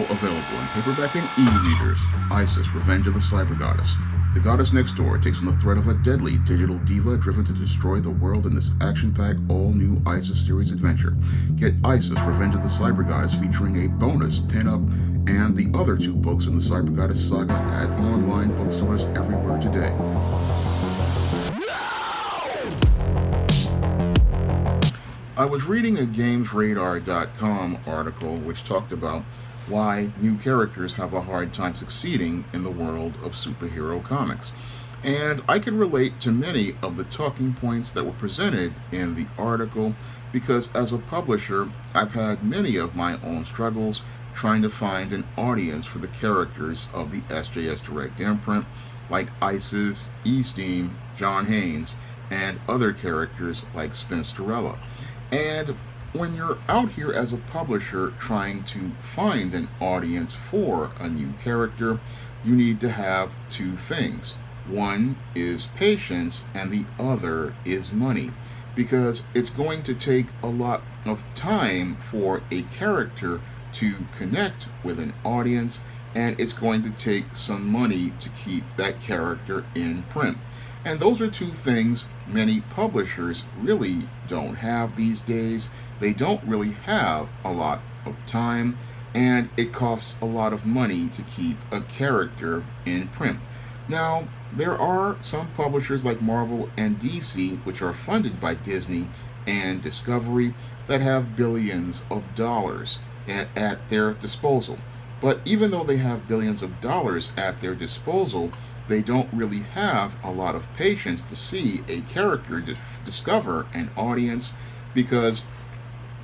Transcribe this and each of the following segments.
now available in paperback and e-readers. Isis, Revenge of the Cyber Goddess. The goddess next door takes on the threat of a deadly digital diva driven to destroy the world in this action-packed, all-new Isis series adventure. Get Isis, Revenge of the Cyber Goddess featuring a bonus pin-up and the other two books in the Cyber Goddess saga at online bookstores everywhere today. I was reading a GamesRadar.com article which talked about why new characters have a hard time succeeding in the world of superhero comics. And I could relate to many of the talking points that were presented in the article because as a publisher, I've had many of my own struggles trying to find an audience for the characters of the SJS Direct imprint, like Isis, E-Steam, John Haynes, and other characters like Spinsterella. And when you're out here as a publisher trying to find an audience for a new character, you need to have two things. One is patience, and the other is money. Because it's going to take a lot of time for a character to connect with an audience, and it's going to take some money to keep that character in print. And those are two things many publishers really don't have these days. They don't really have a lot of time, and it costs a lot of money to keep a character in print. Now, there are some publishers like Marvel and DC, which are funded by Disney and Discovery, that have billions of dollars at their disposal. But even though they have billions of dollars at their disposal, they don't really have a lot of patience to see a character discover an audience, because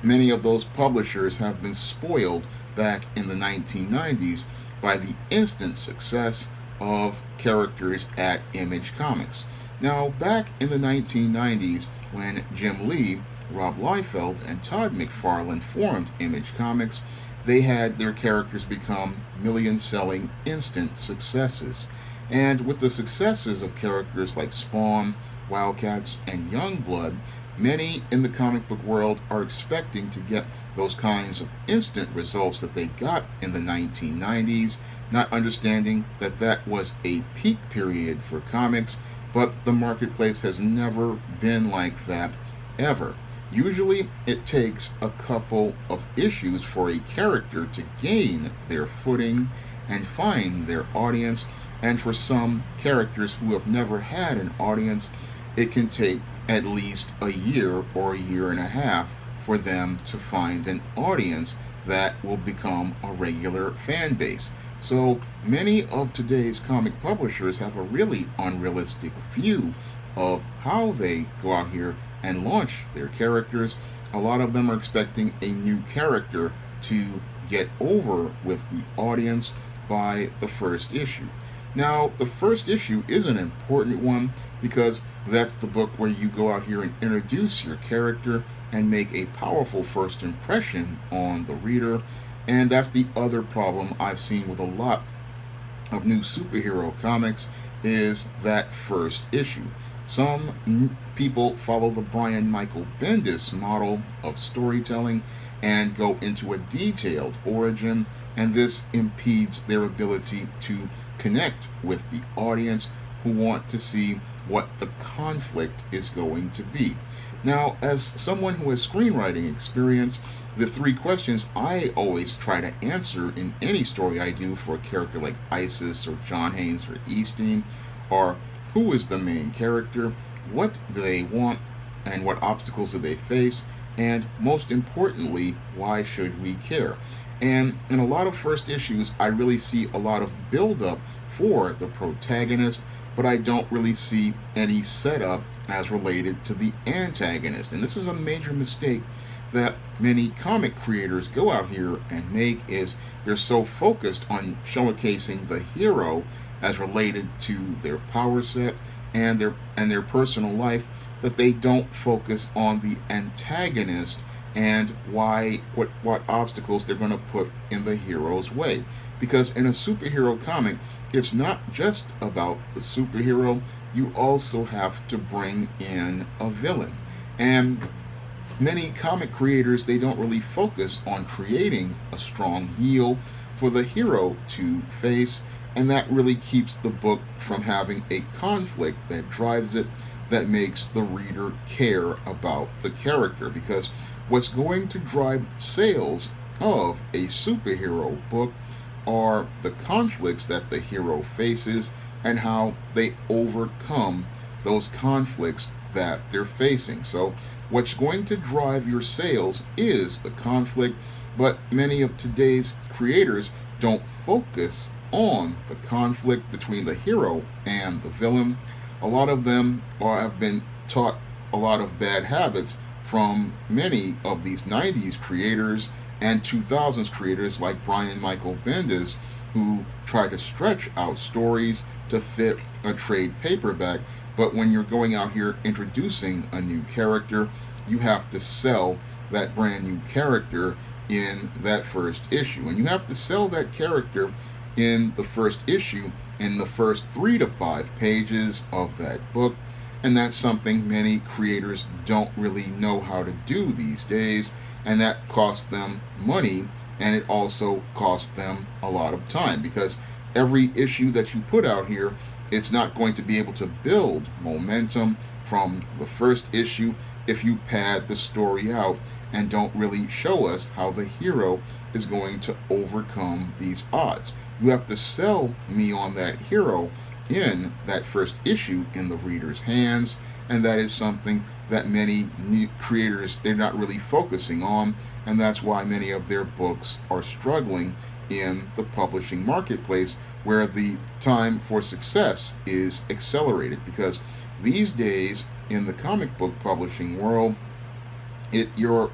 many of those publishers have been spoiled back in the 1990s by the instant success of characters at Image Comics. Now, back in the 1990s, when Jim Lee, Rob Liefeld, and Todd McFarlane formed Image Comics, they had their characters become million-selling instant successes. And with the successes of characters like Spawn, Wildcats, and Youngblood, many in the comic book world are expecting to get those kinds of instant results that they got in the 1990s, not understanding that that was a peak period for comics, but the marketplace has never been like that ever. Usually it takes a couple of issues for a character to gain their footing and find their audience, and for some characters who have never had an audience, it can take at least a year or a year and a half for them to find an audience that will become a regular fan base. So many of today's comic publishers have a really unrealistic view of how they go out here and launch their characters. A lot of them are expecting a new character to get over with the audience by the first issue. Now, the first issue is an important one because that's the book where you go out here and introduce your character and make a powerful first impression on the reader. And that's the other problem I've seen with a lot of new superhero comics, is that first issue. Some people follow the Brian Michael Bendis model of storytelling and go into a detailed origin, and this impedes their ability to connect with the audience who want to see what the conflict is going to be. Now, as someone who has screenwriting experience, the three questions I always try to answer in any story I do for a character like Isis or John Haynes or E-Steam are: who is the main character, what do they want, and what obstacles do they face, and most importantly, why should we care? And in a lot of first issues, I really see a lot of build-up for the protagonist, but I don't really see any setup as related to the antagonist. And this is a major mistake that many comic creators go out here and make, is they're so focused on showcasing the hero as related to their power set and their personal life that they don't focus on the antagonist and what obstacles they're going to put in the hero's way. Because in a superhero comic, it's not just about the superhero, you also have to bring in a villain. And many comic creators, they don't really focus on creating a strong heel for the hero to face, and that really keeps the book from having a conflict that drives it, that makes the reader care about the character. Because what's going to drive sales of a superhero book are the conflicts that the hero faces and how they overcome those conflicts that they're facing. So, what's going to drive your sales is the conflict, but many of today's creators don't focus on the conflict between the hero and the villain. A lot of them have been taught a lot of bad habits from many of these 90s creators and 2000s creators like Brian Michael Bendis, who try to stretch out stories to fit a trade paperback. But when you're going out here introducing a new character, you have to sell that brand new character in that first issue. And you have to sell that character in the first issue, in the first 3 to 5 pages of that book. And that's something many creators don't really know how to do these days. And that costs them money, and it also costs them a lot of time, because every issue that you put out here, it's not going to be able to build momentum from the first issue if you pad the story out and don't really show us how the hero is going to overcome these odds. You have to sell me on that hero in that first issue in the reader's hands, and that is something that many new creators, they're not really focusing on, and that's why many of their books are struggling in the publishing marketplace, where the time for success is accelerated. Because these days in the comic book publishing world, your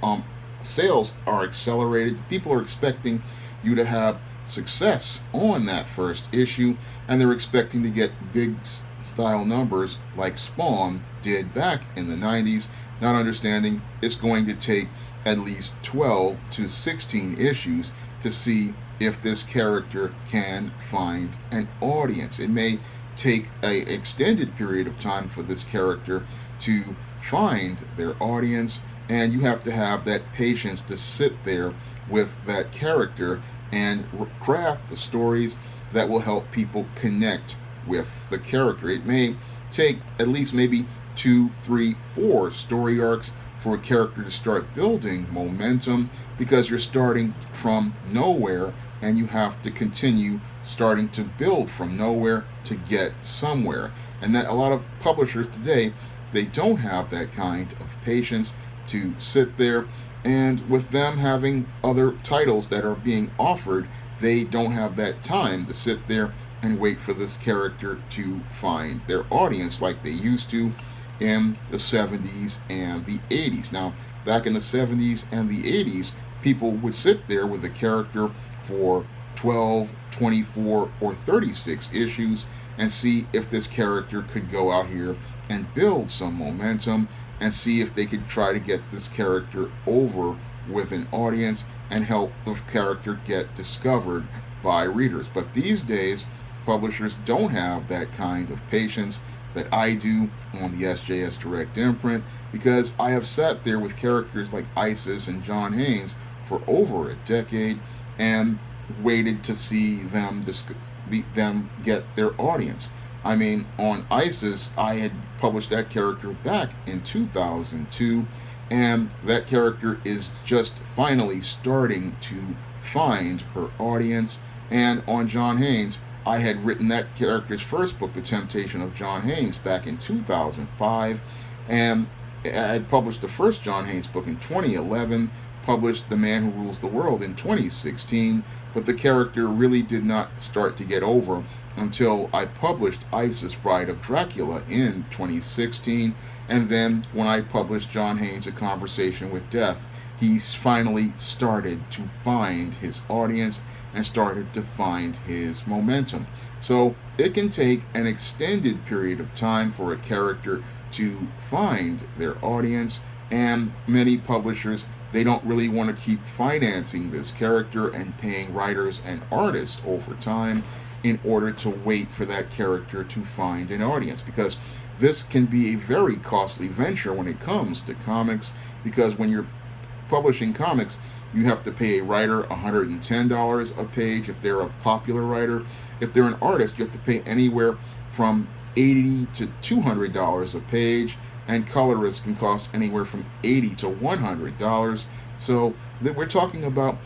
sales are accelerated. People are expecting you to have success on that first issue, and they're expecting to get big style numbers like Spawn did back in the 90s, not understanding it's going to take at least 12 to 16 issues to see if this character can find an audience. It may take an extended period of time for this character to find their audience, and you have to have that patience to sit there with that character and craft the stories that will help people connect with the character. It may take at least maybe 2, 3, 4 story arcs for a character to start building momentum, because you're starting from nowhere and you have to continue starting to build from nowhere to get somewhere. And that a lot of publishers today, they don't have that kind of patience to sit there, and with them having other titles that are being offered, they don't have that time to sit there and wait for this character to find their audience like they used to in the 70s and the 80s. Now, back in the 70s and the 80s, people would sit there with a character for 12, 24, or 36 issues and see if this character could go out here and build some momentum, and see if they could try to get this character over with an audience and help the character get discovered by readers. But these days, publishers don't have that kind of patience that I do on the SJS Direct imprint, because I have sat there with characters like Isis and John Haynes for over a decade and waited to see them get their audience. I mean, on Isis, I had published that character back in 2002, and that character is just finally starting to find her audience. And on John Haynes, I had written that character's first book, The Temptation of John Haynes, back in 2005, and I had published the first John Haynes book in 2011, published The Man Who Rules the World in 2016, but the character really did not start to get over until I published Isis, Bride of Dracula in 2016, and then when I published John Haynes, A Conversation with Death, he finally started to find his audience and started to find his momentum. So it can take an extended period of time for a character to find their audience, and many publishers, they don't really want to keep financing this character and paying writers and artists over time in order to wait for that character to find an audience, because this can be a very costly venture when it comes to comics, because when you're publishing comics, You have to pay a writer $110 a page if they're a popular writer. If they're an artist, you have to pay anywhere from $80 to $200 a page, and colorists can cost anywhere from $80 to $100. So we're talking about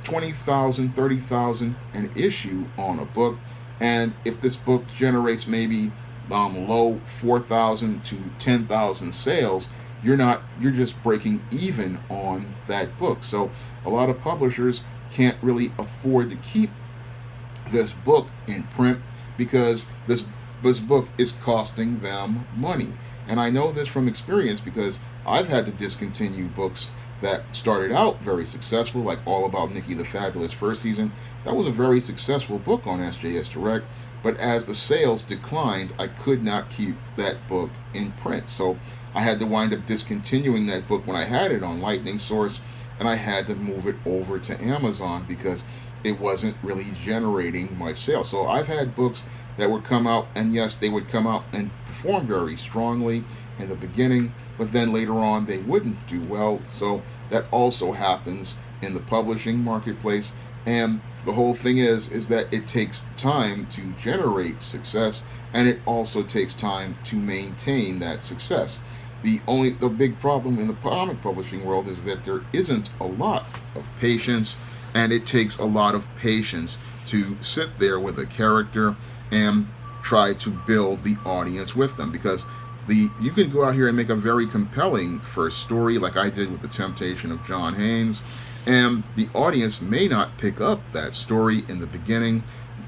$20,000, $30,000 an issue on a book. And if this book generates maybe low 4,000 to 10,000 sales, you're just breaking even on that book. So a lot of publishers can't really afford to keep this book in print because this book is costing them money. And I know this from experience because I've had to discontinue books that started out very successful, like All About Nikki the Fabulous first season. That was a very successful book on SJS Direct, but as the sales declined, I could not keep that book in print. So I had to wind up discontinuing that book when I had it on Lightning Source, and I had to move it over to Amazon because it wasn't really generating much sales. So I've had books that would come out, and yes, they would come out and perform very strongly in the beginning, but then later on they wouldn't do well. So that also happens in the publishing marketplace. And the whole thing is that it takes time to generate success, and it also takes time to maintain that success. The big problem in the comic publishing world is that there isn't a lot of patience, and it takes a lot of patience to sit there with a character and try to build the audience with them, because you can go out here and make a very compelling first story like I did with The Temptation of John Haynes, and the audience may not pick up that story in the beginning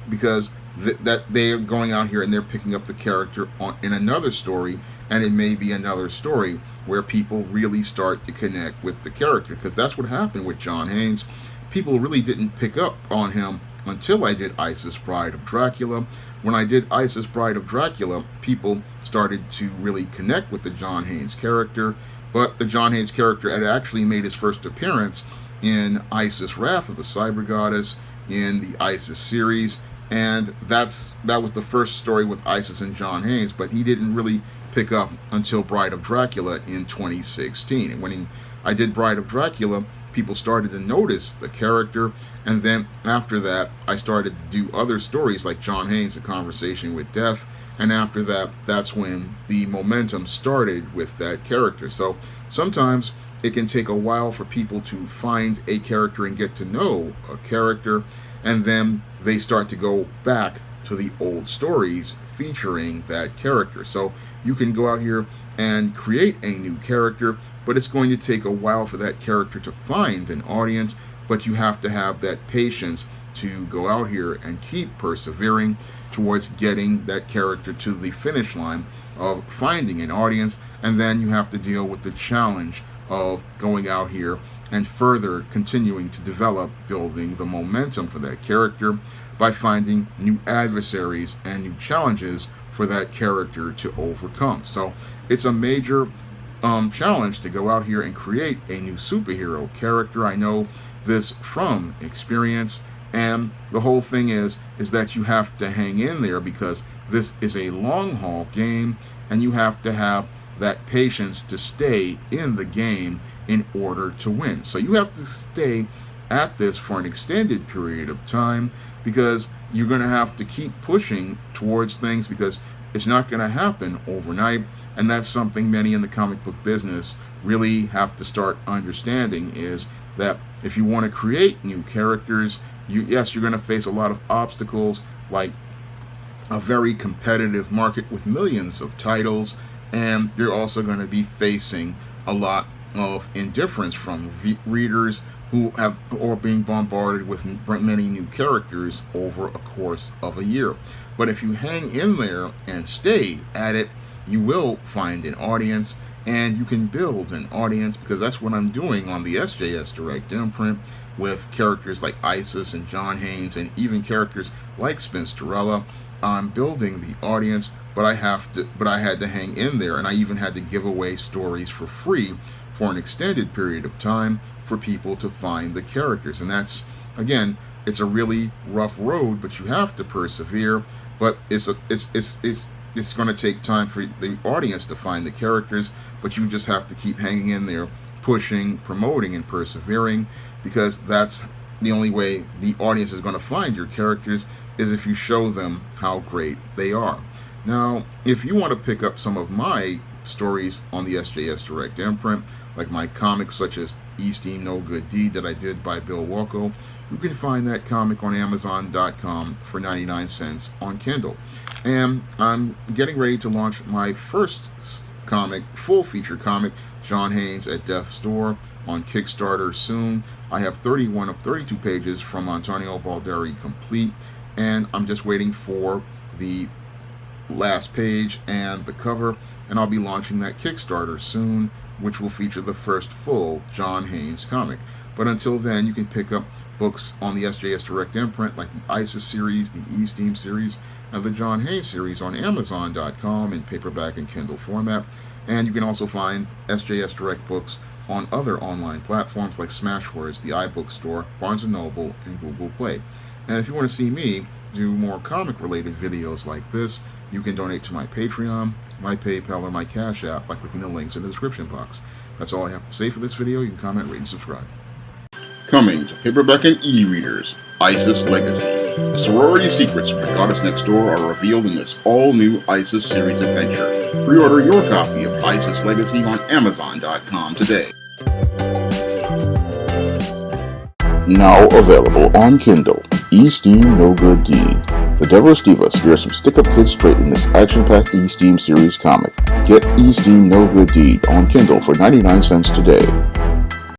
because that they're going out here and they're picking up the character in another story, and it may be another story where people really start to connect with the character, because that's what happened with John Haynes. People really didn't pick up on him until I did Isis Bride of Dracula. When I did Isis Bride of Dracula, people started to really connect with the John Haynes character, but the John Haynes character had actually made his first appearance in Isis Wrath of the Cyber Goddess in the Isis series, and that was the first story with Isis and John Haynes, but he didn't really pick up until Bride of Dracula in 2016. And when I did Bride of Dracula, people started to notice the character, and then after that I started to do other stories like John Haynes, A Conversation with Death, and after that, that's when the momentum started with that character. So sometimes it can take a while for people to find a character and get to know a character, and then they start to go back to the old stories featuring that character. So you can go out here and create a new character, but it's going to take a while for that character to find an audience, but you have to have that patience to go out here and keep persevering towards getting that character to the finish line of finding an audience, and then you have to deal with the challenge of going out here and further continuing to develop, building the momentum for that character by finding new adversaries and new challenges for that character to overcome. So it's a major challenge to go out here and create a new superhero character. I know this from experience, and the whole thing is that you have to hang in there because this is a long haul game, and you have to have that patience to stay in the game in order to win. So you have to stay at this for an extended period of time, because you're going to have to keep pushing towards things, because it's not going to happen overnight. And that's something many in the comic book business really have to start understanding, is that if you want to create new characters, you're going to face a lot of obstacles, like a very competitive market with millions of titles, and you're also going to be facing a lot of indifference from readers who are being bombarded with many new characters over a course of a year. But if you hang in there and stay at it, you will find an audience, and you can build an audience, because that's what I'm doing on the SJS Direct imprint with characters like Isis and John Haynes, and even characters like Spinsterella. I'm building the audience, but I had to hang in there, and I even had to give away stories for free for an extended period of time for people to find the characters. And that's, again, it's a really rough road, but you have to persevere. But it's going to take time for the audience to find the characters, but you just have to keep hanging in there pushing, promoting, and persevering, because that's the only way the audience is going to find your characters, is if you show them how great they are. Now, if you want to pick up some of my stories on the SJS Direct imprint, like my comics such as E-Steam No Good Deed that I did by Bill Walko, you can find that comic on Amazon.com for 99 cents on Kindle. And I'm getting ready to launch my first comic, full feature comic, John Haynes at Death's Door, on Kickstarter soon. I have 31 of 32 pages from Antonio Balderi complete, and I'm just waiting for the last page and the cover, and I'll be launching that Kickstarter soon, which will feature the first full John Haynes comic. But until then, you can pick up books on the SJS Direct imprint like the ISIS series, the E-Steam series, and the John Haynes series on Amazon.com in paperback and Kindle format. And you can also find SJS Direct books on other online platforms like Smashwords, the iBook Store, Barnes & Noble, and Google Play. And if you want to see me do more comic-related videos like this, you can donate to my Patreon, my PayPal, or my Cash App by clicking the links in the description box. That's all I have to say for this video. You can comment, rate, and subscribe. Coming to paperback and e-readers, ISIS Legacy. The sorority secrets from the goddess next door are revealed in this all-new ISIS series adventure. Pre-order your copy of ISIS Legacy on Amazon.com today. Now available on Kindle, E-Steam No Good Deed. The Devilish Diva scares some stick-up kids straight in this action-packed E-Steam series comic. Get E-Steam No Good Deed on Kindle for 99 cents today.